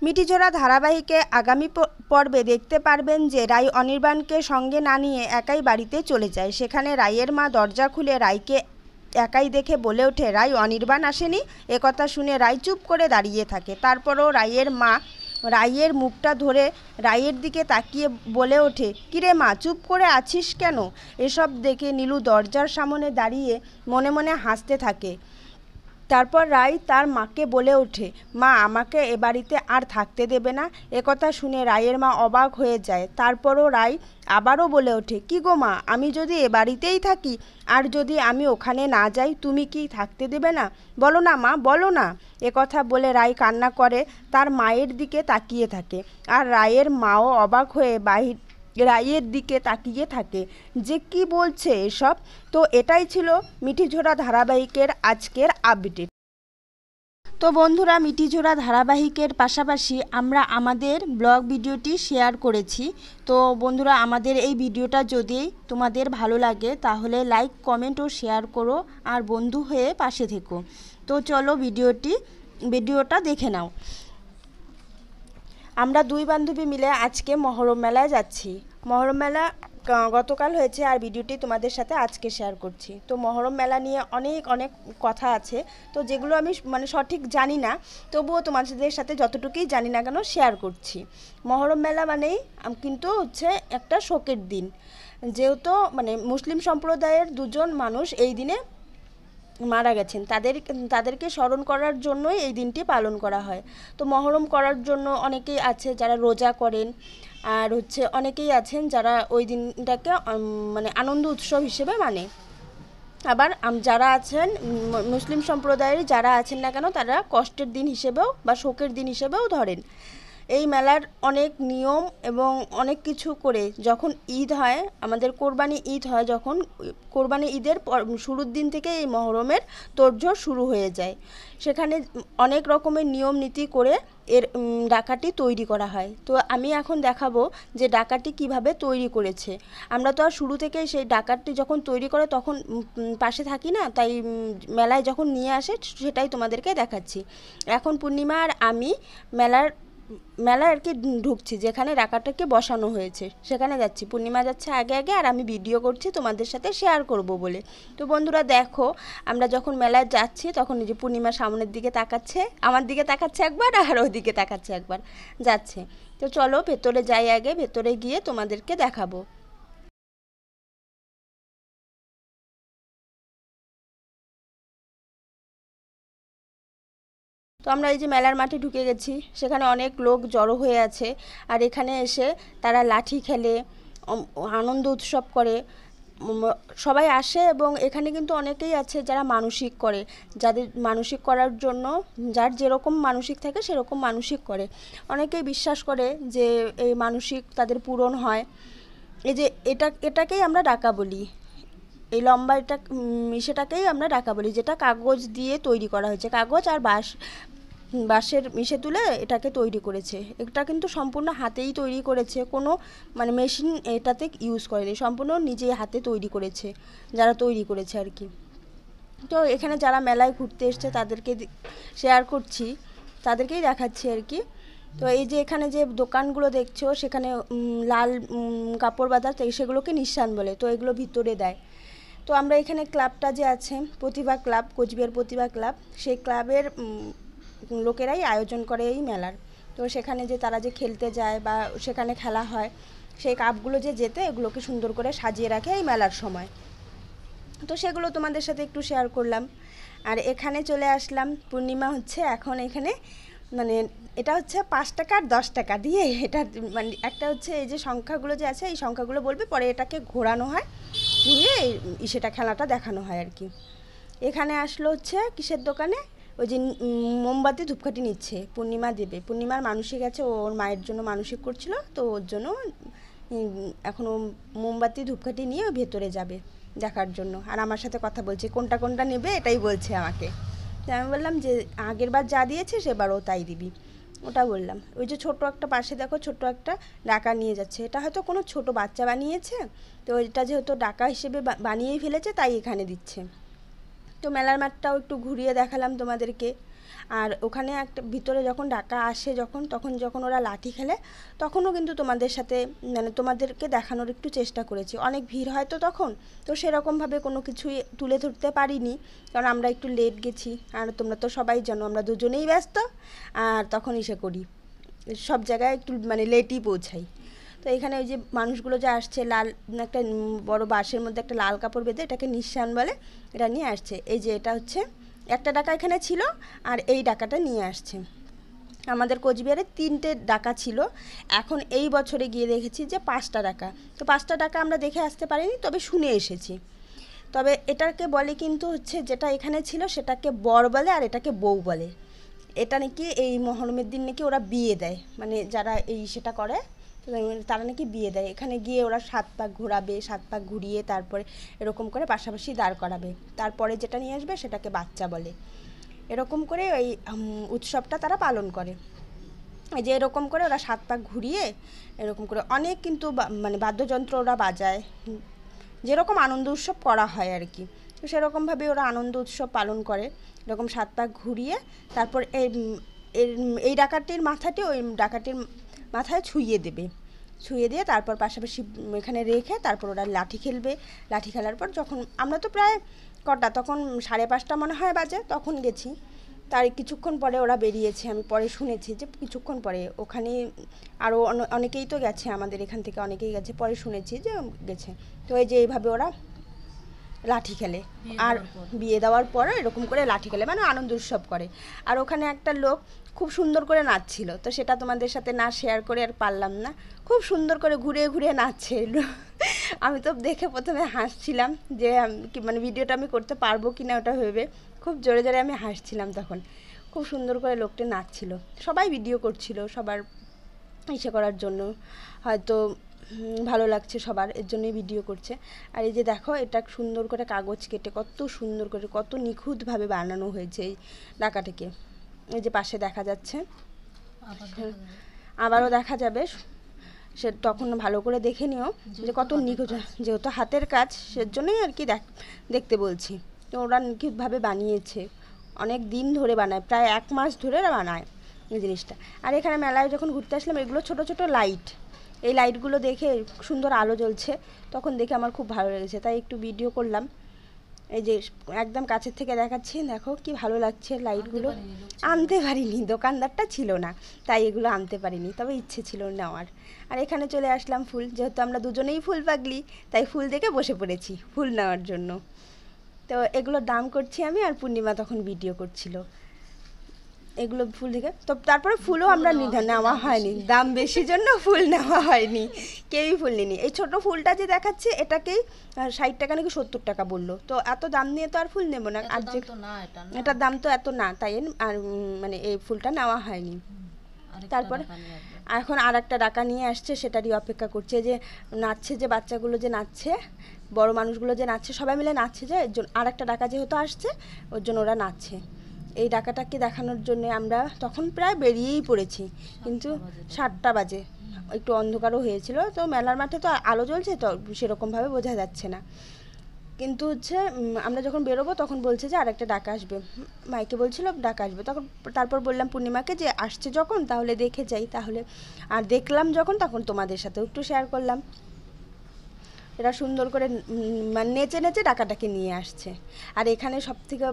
মিটিঝোড়া ধারাবাহিকে আগামী পর্বে দেখতে পারবেন যে রাই অনির্বাণকে সঙ্গে না নিয়ে একাই বাড়িতে চলে যায়। সেখানে রাইয়ের মা দরজা খুলে রাইকে একাই দেখে বলে ওঠে, রাই অনির্বাণ আসেনি। একথা শুনে রাই চুপ করে দাঁড়িয়ে থাকে। তারপরও রাইয়ের মা রাইয়ের মুখটা ধরে রাইয়ের দিকে তাকিয়ে বলে ওঠে, কিরে মা, চুপ করে আছিস কেন? এসব দেখে নীলু দরজার সামনে দাঁড়িয়ে মনে মনে হাসতে থাকে। তারপর রাই তার মাকে বলে ওঠে, মা, আমাকে এ বাড়িতে আর থাকতে দেবে না? একথা শুনে রাইয়ের মা অবাক হয়ে যায়। তারপরও রাই আবারও বলে ওঠে, কি গো মা, আমি যদি এ বাড়িতেই থাকি আর যদি আমি ওখানে না যাই, তুমি কি থাকতে দেবে না? বলো না মা, বলো না। একথা বলে রাই কান্না করে তার মায়ের দিকে তাকিয়ে থাকে। আর রাইয়ের মাও অবাক হয়ে রাইয়ের দিকে তাকিয়ে থাকে যে কি বলছে এসব। তো এটাই ছিল মিঠিঝোড়া ধারাবাহিকের আজকের আপডেট। তো বন্ধুরা, মিঠিঝোড়া ধারাবাহিকের পাশাপাশি আমরা আমাদের ব্লগ ভিডিওটি শেয়ার করেছি। তো বন্ধুরা, আমাদের এই ভিডিওটা যদি তোমাদের ভালো লাগে তাহলে লাইক, কমেন্ট ও শেয়ার করো আর বন্ধু হয়ে পাশে থেকো। তো চলো ভিডিওটা দেখে নাও। আমরা দুই বান্ধবী মিলে আজকে মহরম মেলায় যাচ্ছি। মহরম মেলা গতকাল হয়েছে আর ভিডিওটি তোমাদের সাথে আজকে শেয়ার করছি। তো মহরম মেলা নিয়ে অনেক অনেক কথা আছে, তো যেগুলো আমি সঠিক জানি না, তবুও তোমাদের সাথে যতটুকুই জানি না কেন শেয়ার করছি। মহরম মেলা মানেই কিন্তু হচ্ছে একটা শোকের দিন, যেহেতু মুসলিম সম্প্রদায়ের দুজন মানুষ এই দিনে মারা গেছেন, তাদেরকে স্মরণ করার জন্যই এই দিনটি পালন করা হয়। তো মহরম করার জন্য অনেকেই আছে যারা রোজা করেন, আর অনেকেই আছেন যারা ওই দিনটাকে আনন্দ উৎসব হিসেবে মানে। আবার যারা আছেন মুসলিম সম্প্রদায়ের যারা আছেন না কেন, তারা কষ্টের দিন হিসেবেও বা শোকের দিন হিসেবেও ধরেন। এই মেলার অনেক নিয়ম এবং অনেক কিছু করে যখন ঈদ হয়, আমাদের কোরবানি ঈদ হয়, যখন কোরবানি ঈদের শুরুর দিন থেকে এই মহরমের তোড়জোড় শুরু হয়ে যায়। সেখানে অনেক রকমের নিয়ম নীতি করে এর ডাকাটি তৈরি করা হয়। তো আমি এখন দেখাবো যে ডাকাটি কিভাবে তৈরি করেছে। আমরা তো আর শুরু থেকে সেই ডাকাটি যখন তৈরি করে তখন পাশে থাকি না, তাই মেলায় যখন নিয়ে আসে সেটাই তোমাদেরকে দেখাচ্ছি। এখন পূর্ণিমা আর আমি মেলায় আর কি ঢুকছি, যেখানে ডাকাটাকে বসানো হয়েছে সেখানে যাচ্ছি। পূর্ণিমা যাচ্ছে আগে আগে, আর আমি ভিডিও করছি তোমাদের সাথে শেয়ার করব বলে। তো বন্ধুরা দেখো, আমরা যখন মেলায় যাচ্ছি তখন এই যে পূর্ণিমা সামনের দিকে তাকাচ্ছে, আমার দিকে তাকাচ্ছে একবার আর ওদিকে তাকাচ্ছে একবার, যাচ্ছে। তো চলো ভেতরে যাই, আগে ভেতরে গিয়ে তোমাদেরকে দেখাবো। তো আমরা এই যে মেলার মাঠে ঢুকে গেছি, সেখানে অনেক লোক জড়ো হয়ে আছে, আর এখানে এসে তারা লাঠি খেলে, আনন্দ উৎসব করে, সবাই আসে। এবং এখানে কিন্তু অনেকেই আছে যারা মানসিক করে, যাদের মানসিক করার জন্য যার যেরকম মানসিক থাকে সেরকম মানসিক করে। অনেকেই বিশ্বাস করে যে এই মানসিক তাদের পূরণ হয়। এই যে এটাকেই আমরা ডাকা বলি, এই লম্বা সেটাকেই আমরা ডাকা বলি, যেটা কাগজ দিয়ে তৈরি করা হয়েছে, কাগজ আর বাঁশের মিশে তুলে এটাকে তৈরি করেছে। এটা কিন্তু সম্পূর্ণ হাতেই তৈরি করেছে, কোনো মেশিন এটাতে ইউজ করেনি, সম্পূর্ণ নিজে হাতে তৈরি করেছে যারা তৈরি করেছে আর কি। তো এখানে যারা মেলায় ঘুরতে এসছে তাদেরকে শেয়ার করছি, তাদেরকেই দেখাচ্ছি আর কি। তো এই যে এখানে যে দোকানগুলো দেখছো, সেখানে লাল কাপড় বাঁধা, সেগুলোকে নিঃসান বলে। তো এগুলো ভিতরে দেয়। তো আমরা এখানে ক্লাবটা যে আছে, প্রতিভা ক্লাব, কোচবিহার প্রতিভা ক্লাব, সেই ক্লাবের লোকেরাই আয়োজন করে এই মেলার। তো সেখানে যে তারা যে খেলতে যায় বা সেখানে খেলা হয়, সেই কাপগুলো যে যেতে এগুলোকে সুন্দর করে সাজিয়ে রাখে এই মেলার সময়। তো সেগুলো তোমাদের সাথে একটু শেয়ার করলাম। আর এখানে চলে আসলাম, পূর্ণিমা হচ্ছে এখন এখানে এটা হচ্ছে 5 টাকা আর 10 টাকা দিয়ে, এটা একটা হচ্ছে এই যে সংখ্যাগুলো যে আছে, এই সংখ্যাগুলো বলবে, পরে এটাকে ঘোরানো হয়, ঘুরিয়ে সেটা খেলাটা দেখানো হয় আর কি। এখানে আসলো হচ্ছে কিসের দোকানে, ওই যে মোমবাতি ধূপকাঠি নিচ্ছে, পূর্ণিমা দেবে, পূর্ণিমার মানসিক আছে, ওর মায়ের জন্য মানসিক করছিল, তো ওর জন্য এখন ও মোমবাতি ধূপকাঠি নিয়ে ভেতরে যাবে দেখার জন্য। আর আমার সাথে কথা বলছে, কোনটা কোনটা নেবে এটাই বলছে আমাকে। আমি বললাম যে আগের বার যা দিয়েছে সেবারও তাই দিবি, ওটা বললাম। ওই যে ছোট একটা পাশে দেখো, ছোট একটা ডাকা নিয়ে যাচ্ছে, এটা হয়তো কোনো ছোট বাচ্চা বানিয়েছে, তো এটা যেহেতু ডাকা হিসেবে বানিয়েই ফেলেছে তাই এখানে দিচ্ছে। তো মেলার মাঠটাও একটু ঘুরিয়ে দেখালাম তোমাদেরকে। আর ওখানে একটা ভিতরে যখন ডাকা আসে তখন ওরা লাঠি খেলে তখনও কিন্তু তোমাদের সাথে মানে তোমাদেরকে দেখানোর একটু চেষ্টা করেছি। অনেক ভিড় হয় তো সেরকমভাবে কোনো কিছুই তুলে ধরতে পারিনি, কারণ আমরা একটু লেট গেছি। আর তোমরা তো সবাই জানো আমরা দুজনেই ব্যস্ত, আর তখন এসে করি সব জায়গায় একটু মানে লেটই পৌঁছাই। তো এখানে ওই যে মানুষগুলো যে আসছে লাল একটা বড় বাঁশের মধ্যে একটা লাল কাপড় বেঁধে, এটাকে নিঃসান বলে, এটা নিয়ে আসছে। এই যে এটা হচ্ছে একটা ডাকা এখানে ছিল, আর এই ডাকাটা নিয়ে আসছে। আমাদের কোচবিহারে 3টে ডাকা ছিল, এখন এই বছরে গিয়ে দেখেছি যে 5টা ডাকা। তো 5টা ডাকা আমরা দেখে আসতে পারিনি, তবে শুনে এসেছি। তবে এটাকে বলে কিন্তু হচ্ছে যেটা এখানে ছিল সেটাকে বর বলে, আর এটাকে বউ বলে। এটা নাকি এই মহরমের দিন নাকি ওরা বিয়ে দেয়, মানে যারা এই সেটা করে তারা নাকি বিয়ে দেয়। এখানে গিয়ে ওরা 7 পাক ঘোরাবে, 7 পাক ঘুরিয়ে তারপরে এরকম করে পাশাপাশি দাঁড় করাবে, তারপরে যেটা নিয়ে আসবে সেটাকে বাচ্চা বলে। এরকম করে ওই উৎসবটা তারা পালন করে। এই যে এরকম করে ওরা 7 পাক ঘুরিয়ে এরকম করে অনেক কিন্তু মানে বাদ্যযন্ত্র ওরা বাজায়, যেরকম আনন্দ উৎসব করা হয় আর কি। তো সেরকমভাবে ওরা আনন্দ উৎসব পালন করে, এরকম 7 পাক ঘুরিয়ে তারপর এই ডাকাটির মাথাটি ওই ডাকাটির মাথায় ছুঁয়ে দিয়ে তারপর পাশাপাশি এখানে রেখে তারপর ওরা লাঠি খেলবে। লাঠি খেলার পর যখন আমরা তো প্রায় তখন 5:30 মনে হয় বাজে, তখন গেছি। তার কিছুক্ষণ পরে ওরা বেরিয়েছে, আমি পরে শুনেছি যে কিছুক্ষণ পরে ওখানে আরও অনেকেই তো গেছে, আমাদের এখান থেকে অনেকেই গেছে, পরে শুনেছি যে গেছে। তো এই যে এইভাবে ওরা লাঠি খেলে, আর বিয়ে দেওয়ার পরও এরকম করে লাঠি খেলে, মানে আনন্দ উৎসব করে। আর ওখানে একটা লোক খুব সুন্দর করে নাচছিল, তো সেটা তোমাদের সাথে না শেয়ার করে আর পারলাম না। খুব সুন্দর করে ঘুরে ঘুরে নাচছে। আমি তো দেখে প্রথমে হাসছিলাম যে মানে ভিডিওটা আমি করতে পারবো কি না ওটা ভেবে খুব জোরে জোরে আমি হাসছিলাম। তখন খুব সুন্দর করে লোকটা নাচছিল, সবাই ভিডিও করছিল সবার ইসে করার জন্য, হয়তো ভালো লাগছে সবার, এর জন্যই ভিডিও করছে। আর এই যে দেখো এটা সুন্দর করে কাগজ কেটে কত সুন্দর করে কত নিখুঁতভাবে বানানো হয়েছে এই ডাকাটিকে। এই যে পাশে দেখা যাচ্ছে, আবারও দেখা যাবে, সে তখন ভালো করে দেখে নিও যে কত নিখুঁত, যেহেতু হাতের কাজ সেজন্যই আর কি দেখতে বলছি। তো ওরা নিখুঁতভাবে বানিয়েছে, অনেক দিন ধরে বানায়, প্রায় 1 মাস ধরে বানায় এই জিনিসটা। আর এখানে মেলায় যখন ঘুরতে আসলাম, এগুলো ছোট ছোট লাইট, এই লাইটগুলো দেখে সুন্দর আলো জ্বলছে, তখন দেখে আমার খুব ভালো লেগেছে, তাই একটু ভিডিও করলাম। এই যে একদম কাছের থেকে দেখাচ্ছি, দেখো কি ভালো লাগছে লাইটগুলো। আনতে পারিনি, দোকানদারটা ছিল না, তাই এগুলো আনতে পারিনি, তবে ইচ্ছে ছিল নেওয়ার। আর এখানে চলে আসলাম ফুল, যেহেতু আমরা দুজনেই ফুল পাগলি, তাই ফুল দেখে বসে পড়েছি ফুল নেওয়ার জন্য। তো এগুলোর দাম করছি আমি, আর পূর্ণিমা তখন ভিডিও করছিল এগুলো ফুল দেখে। তো তারপরে ফুলও আমরা নেওয়া হয়নি, দাম বেশি জন্য ফুল নেওয়া হয়নি, কেউই ফুল নিনি। এই ছোট ফুলটা যে দেখাচ্ছে এটাকেই 60 টাকা নাকি 70 টাকা বললো, তো এত দাম নিয়ে তো আর ফুল নেবো না, আর যে এটার দাম তো এত না, তাই আর মানে এই ফুলটা নেওয়া হয়নি। তারপরে এখন আর একটা ডাকা নিয়ে আসছে, সেটারই অপেক্ষা করছে। যে নাচছে, যে বাচ্চাগুলো যে নাচছে, বড় মানুষগুলো যে নাচছে, সবাই মিলে নাচছে, যে এর জন্য আর একটা ডাকা যেহেতু আসছে ওর জন্য ওরা নাচছে। এই ডাকাটাকে দেখানোর জন্য আমরা তখন প্রায় বেরিয়েই পড়েছি, কিন্তু 7টা বাজে, একটু অন্ধকারও হয়েছিল, তো মেলার মাঠে তো আলো জ্বলছে, তো সেরকমভাবে বোঝা যাচ্ছে না। কিন্তু হচ্ছে আমরা যখন বেরোবো তখন বলছে যে আরেকটা ডাকা আসবে, মাইকে বলছিল ডাকা আসবে। তারপর বললাম পূর্ণিমাকে যে আসছে যখন তাহলে দেখে যাই, তাহলে আর দেখলাম যখন তখন তোমাদের সাথেও একটু শেয়ার করলাম। এরা সুন্দর করে মানে নেচে নেচে ডাকাটাকে নিয়ে আসছে। আর এখানে সবথেকে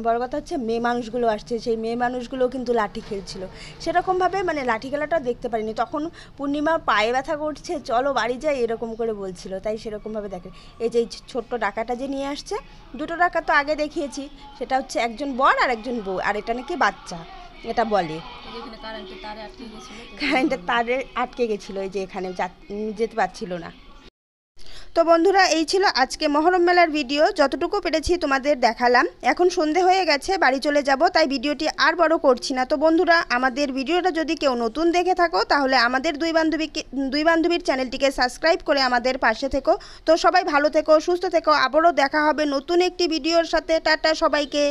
বড় কথা হচ্ছে মেয়ে মানুষগুলো আসছে, সেই মেয়ে মানুষগুলো কিন্তু লাঠি খেলছিল। সেরকমভাবে মানে লাঠি খেলাটা দেখতে পারিনি, তখন পূর্ণিমার পায়ে ব্যথা করছে, চলো বাড়ি যাই এরকম করে বলছিল, তাই সেরকমভাবে দেখে। এই যে ছোট্ট ডাকাটা যে নিয়ে আসছে, 2টো ডাকা তো আগে দেখিয়েছি, সেটা হচ্ছে একজন বর আর একজন বউ, আর এটা নাকি বাচ্চা, এটা বলে। কারেন্টের তারে আটকে গেছিলো, এই যে এখানে যেতে পারছিল না। তো বন্ধুরা এই ছিল আজকে মহরম মেলার ভিডিও, যতটুকু পেরেছি তোমাদের দেখালাম। এখন সন্ধে হয়ে গেছে, বাড়ি চলে যাব, তাই ভিডিওটি আর বড় করছি না। তো বন্ধুরা আমাদের ভিডিওটা যদি কেউ নতুন দেখে থাকো তাহলে আমাদের দুই বান্ধবীর চ্যানেলটিকে সাবস্ক্রাইব করে আমাদের পাশে থেকো। তো সবাই ভালো থেকো, সুস্থ থেকো, আবারও দেখা হবে নতুন একটি ভিডিওর সাথে। টাটা সবাইকে।